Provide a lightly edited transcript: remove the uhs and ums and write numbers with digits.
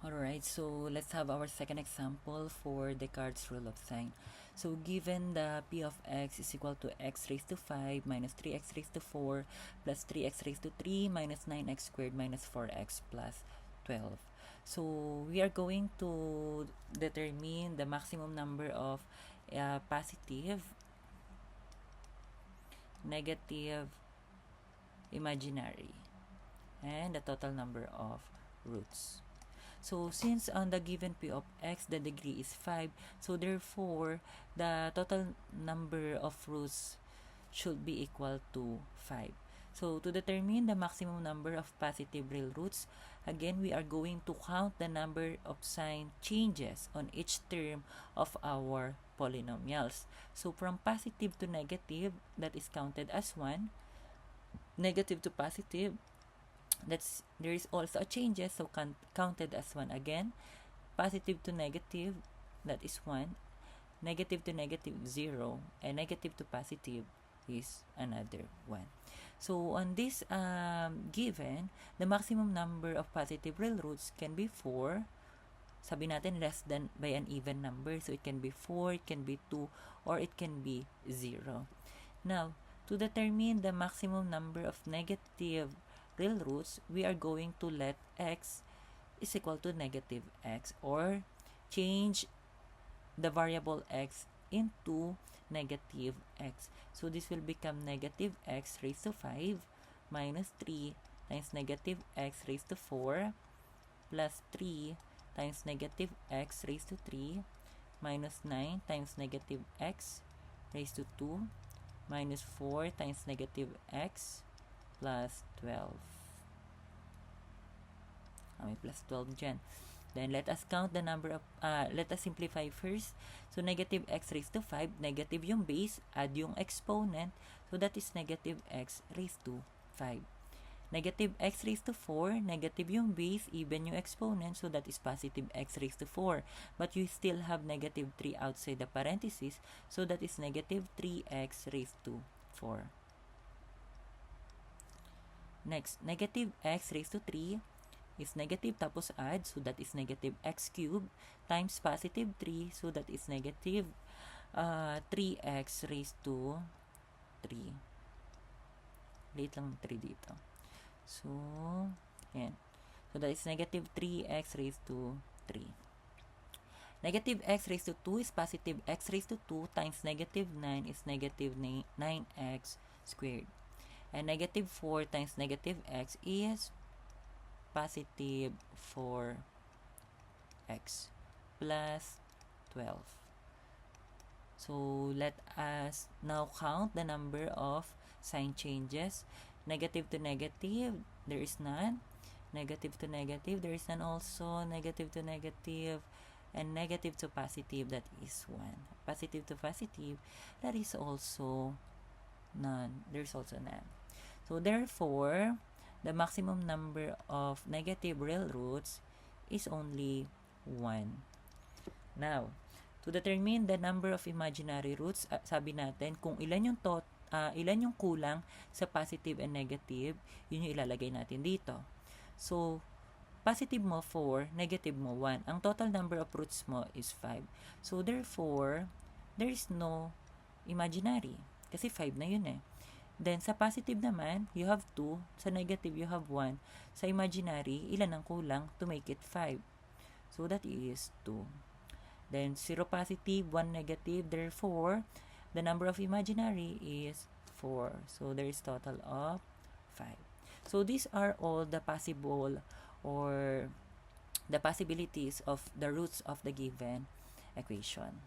Alright, so let's have our second example for Descartes' rule of sign. So given the p of x is equal to x raised to 5 minus 3x raised to 4 plus 3x raised to 3 minus 9x squared minus 4x plus 12. So we are going to determine the maximum number of positive, negative, imaginary, and the total number of roots. So since on the given p of x, the degree is 5, so therefore, the total number of roots should be equal to 5. So to determine the maximum number of positive real roots, again, we are going to count the number of sign changes on each term of our polynomials. So from positive to negative, that is counted as 1. Negative to positive, there is also a changes, so counted as 1 again. Positive to negative, that is 1. Negative to negative, 0. And negative to positive is another 1. So on this given, the maximum number of positive real roots can be 4. Sabi natin less than by an even number. So it can be 4, it can be 2, or it can be 0. Now, to determine the maximum number of negative real roots, we are going to let x is equal to negative x, or change the variable x into negative x. So this will become negative x raised to 5 minus 3 times negative x raised to 4 plus 3 times negative x raised to 3 minus 9 times negative x raised to 2 minus 4 times negative x plus 12. May plus 12 dyan. Then let us count the number of, let us simplify first. So negative x raised to 5, negative yung base, add yung exponent, so that is negative x raised to 5. Negative x raised to 4, negative yung base, even yung exponent, so that is positive x raised to 4. But you still have negative 3 outside the parenthesis, so that is negative 3x raised to 4. Next, negative x raised to 3 is negative tapos add, so that is negative x cubed times positive 3, so that is negative 3x raised to 3. Late lang 3 dito. So, yan. So, that is negative 3x raised to 3. Negative x raised to 2 is positive x raised to 2 times negative 9 is negative 9x squared. And negative 4 times negative x is positive 4x plus 12. So let us now count the number of sign changes. Negative to negative, there is none. Negative to negative, there is none also. Negative to negative, and negative to positive, that is 1. Positive to positive, that is also none. There is also none. So therefore, the maximum number of negative real roots is only 1. Now, to determine the number of imaginary roots, sabi natin kung ilan yung kulang sa positive and negative, yun yung ilalagay natin dito. So, positive mo 4, negative mo 1. Ang total number of roots mo is 5. So, therefore, there is no imaginary. Kasi 5 na yun eh. Then, sa positive naman, you have 2. Sa negative, you have 1. Sa imaginary, ilan ang kulang to make it 5? So, that is 2. Then, 0 positive, 1 negative. Therefore, the number of imaginary is 4. So, there is total of 5. So, these are all the possible or the possibilities of the roots of the given equation.